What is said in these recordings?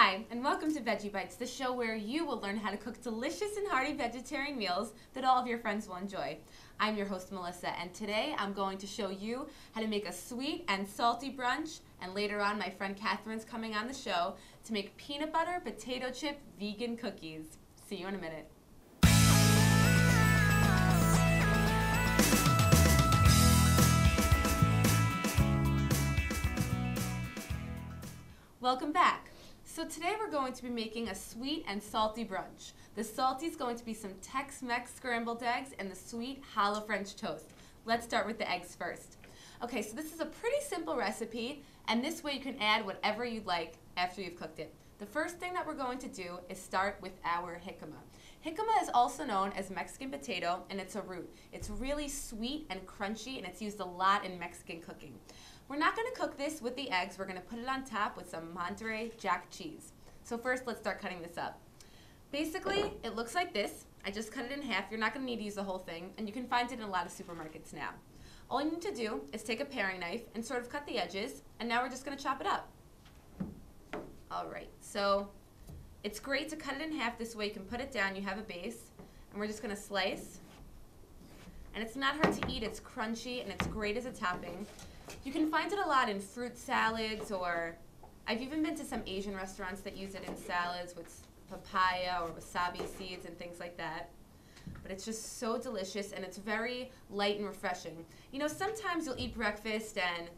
Hi, and welcome to Veggie Bites, the show where you will learn how to cook delicious and hearty vegetarian meals that all of your friends will enjoy. I'm your host, Melissa, and today I'm going to show you how to make a sweet and salty brunch, and later on my friend Catherine's coming on the show to make peanut butter potato chip vegan cookies. See you in a minute. Welcome back. So today we're going to be making a sweet and salty brunch. The salty is going to be some Tex-Mex scrambled eggs and the sweet hollow French toast. Let's start with the eggs first. Okay, so this is a pretty simple recipe, and this way you can add whatever you'd like after you've cooked it. The first thing that we're going to do is start with our jicama. Jicama is also known as Mexican potato, and it's a root. It's really sweet and crunchy, and it's used a lot in Mexican cooking. We're not going to cook this with the eggs. We're going to put it on top with some Monterey Jack cheese. So first, let's start cutting this up. Basically, it looks like this. I just cut it in half. You're not going to need to use the whole thing, and you can find it in a lot of supermarkets now. All you need to do is take a paring knife and sort of cut the edges, and now we're just going to chop it up. All right, so it's great to cut it in half. This way you can put it down. You have a base, and we're just going to slice. And it's not hard to eat. It's crunchy, and it's great as a topping. You can find it a lot in fruit salads, or I've even been to some Asian restaurants that use it in salads with papaya or wasabi seeds and things like that. But it's just so delicious, and it's very light and refreshing. You know, sometimes you'll eat breakfast and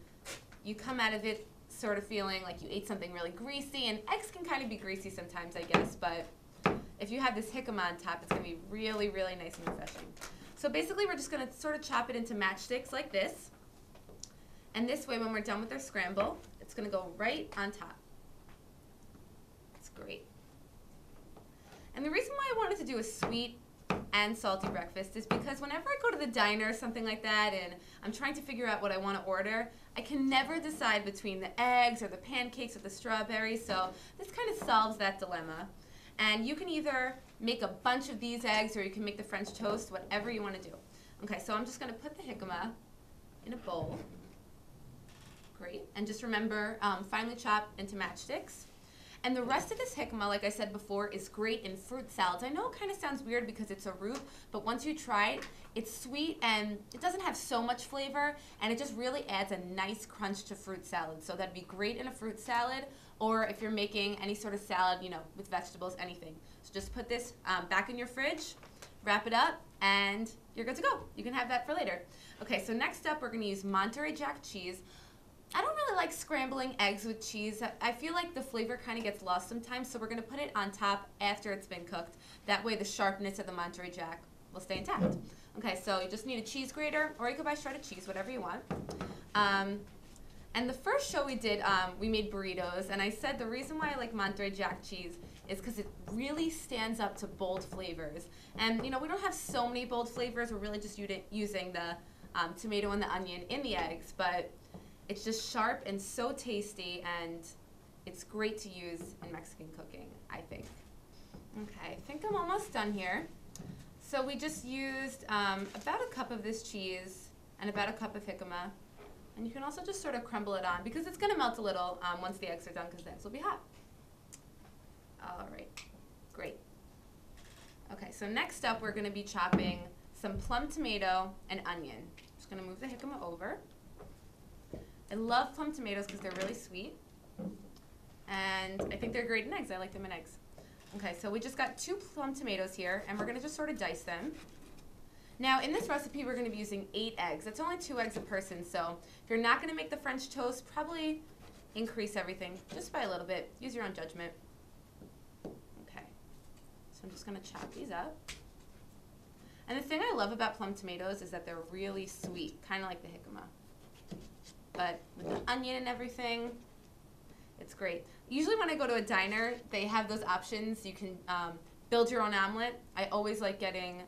you come out of it sort of feeling like you ate something really greasy, and eggs can kind of be greasy sometimes, I guess, but if you have this jicama on top, it's going to be really, really nice and refreshing. So basically, we're just going to sort of chop it into matchsticks like this. And this way, when we're done with our scramble, it's going to go right on top. It's great. And the reason why I wanted to do a sweet and salty breakfast is because whenever I go to the diner or something like that and I'm trying to figure out what I want to order, I can never decide between the eggs or the pancakes or the strawberries, so this kind of solves that dilemma. And you can either make a bunch of these eggs or you can make the French toast, whatever you want to do. Okay, so I'm just going to put the jicama in a bowl. Great. And just remember, finely chop into matchsticks. And the rest of this jicama, like I said before, is great in fruit salads. I know it kind of sounds weird because it's a root, but once you try it, it's sweet and it doesn't have so much flavor, and it just really adds a nice crunch to fruit salad. So that'd be great in a fruit salad, or if you're making any sort of salad, you know, with vegetables, anything. So just put this back in your fridge, wrap it up, and you're good to go. You can have that for later. Okay, so next up, we're going to use Monterey Jack cheese. I don't really like scrambling eggs with cheese. I feel like the flavor kind of gets lost sometimes, so we're going to put it on top after it's been cooked. That way the sharpness of the Monterey Jack will stay intact. Okay, so you just need a cheese grater, or you could buy shredded cheese, whatever you want. And the first show we did, we made burritos, and I said the reason why I like Monterey Jack cheese is because it really stands up to bold flavors. And, you know, we don't have so many bold flavors. We're really just using the tomato and the onion in the eggs, but it's just sharp and so tasty, and it's great to use in Mexican cooking, I think. Okay, I think I'm almost done here. So we just used about a cup of this cheese and about a cup of jicama. And you can also just sort of crumble it on because it's going to melt a little once the eggs are done because the eggs will be hot. All right, great. Okay, so next up we're going to be chopping some plum tomato and onion. Just going to move the jicama over. I love plum tomatoes because they're really sweet, and I think they're great in eggs. I like them in eggs. Okay, so we just got 2 plum tomatoes here, and we're going to just sort of dice them. Now, in this recipe, we're going to be using 8 eggs. That's only 2 eggs a person, so if you're not going to make the French toast, probably increase everything just by a little bit. Use your own judgment. Okay, so I'm just going to chop these up. And the thing I love about plum tomatoes is that they're really sweet, kind of like the jicama. But with the onion and everything, it's great. Usually when I go to a diner, they have those options. You can build your own omelet. I always like getting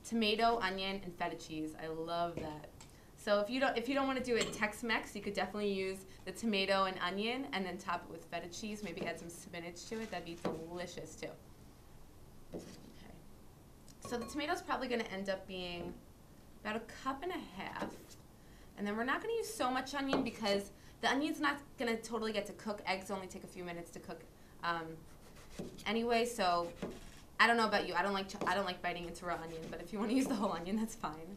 tomato, onion, and feta cheese. I love that. So if you don't want to do it Tex-Mex, you could definitely use the tomato and onion and then top it with feta cheese. Maybe add some spinach to it. That'd be delicious too. Okay. So the tomato's probably going to end up being about 1.5 cups. And then we're not going to use so much onion because The onion's not going to totally get to cook. Eggs only take a few minutes to cook anyway, so I don't know about you. I don't like biting into raw onion, but if you want to use the whole onion, that's fine.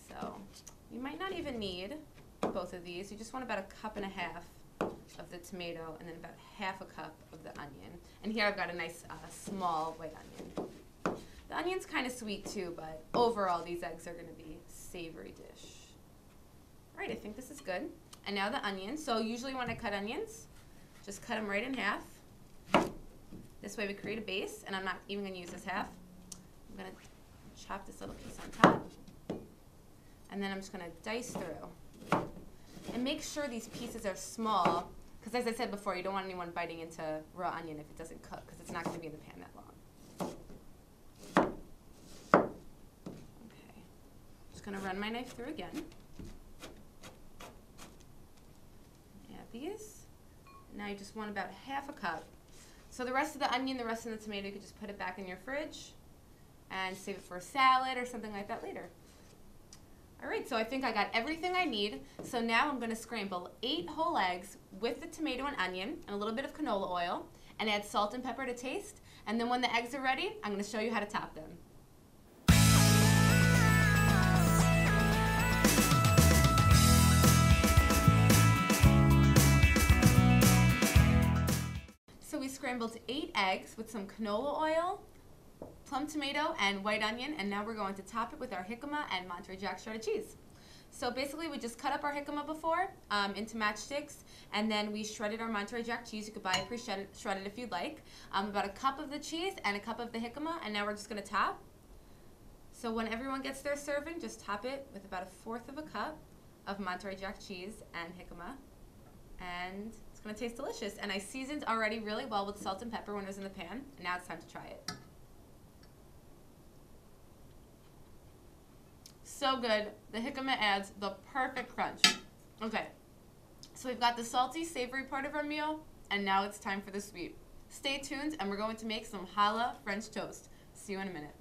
So you might not even need both of these. You just want about 1.5 cups of the tomato and then about 1/2 cup of the onion. And here I've got a nice small white onion. The onion's kind of sweet too, but overall these eggs are going to be a savory dish. All right, I think this is good. And now the onion. So usually when I cut onions, just cut them right in half. This way we create a base, and I'm not even going to use this half. I'm going to chop this little piece on top. And then I'm just going to dice through. And make sure these pieces are small, because as I said before, you don't want anyone biting into raw onion if it doesn't cook, because it's not going to be in the pan that long. Okay. Just going to run my knife through again. Add these. Now you just want about 1/2 cup. So the rest of the onion, the rest of the tomato, you could just put it back in your fridge and save it for a salad or something like that later. All right, so I think I got everything I need. So now I'm going to scramble 8 whole eggs with the tomato and onion and a little bit of canola oil and add salt and pepper to taste. And then when the eggs are ready, I'm going to show you how to top them. So we scrambled 8 eggs with some canola oil, plum tomato, and white onion, and now we're going to top it with our jicama and Monterey Jack shredded cheese. So basically we just cut up our jicama before into matchsticks, and then we shredded our Monterey Jack cheese. You could buy it pre-shredded if you'd like. About 1 cup of the cheese and 1 cup of the jicama, and now we're just going to top. So when everyone gets their serving, just top it with about 1/4 cup of Monterey Jack cheese and jicama, and it's going to taste delicious. And I seasoned already really well with salt and pepper when it was in the pan, and now it's time to try it. So good. The jicama adds the perfect crunch. Okay, so we've got the salty, savory part of our meal, and now it's time for the sweet. Stay tuned, and we're going to make some challah French toast. See you in a minute.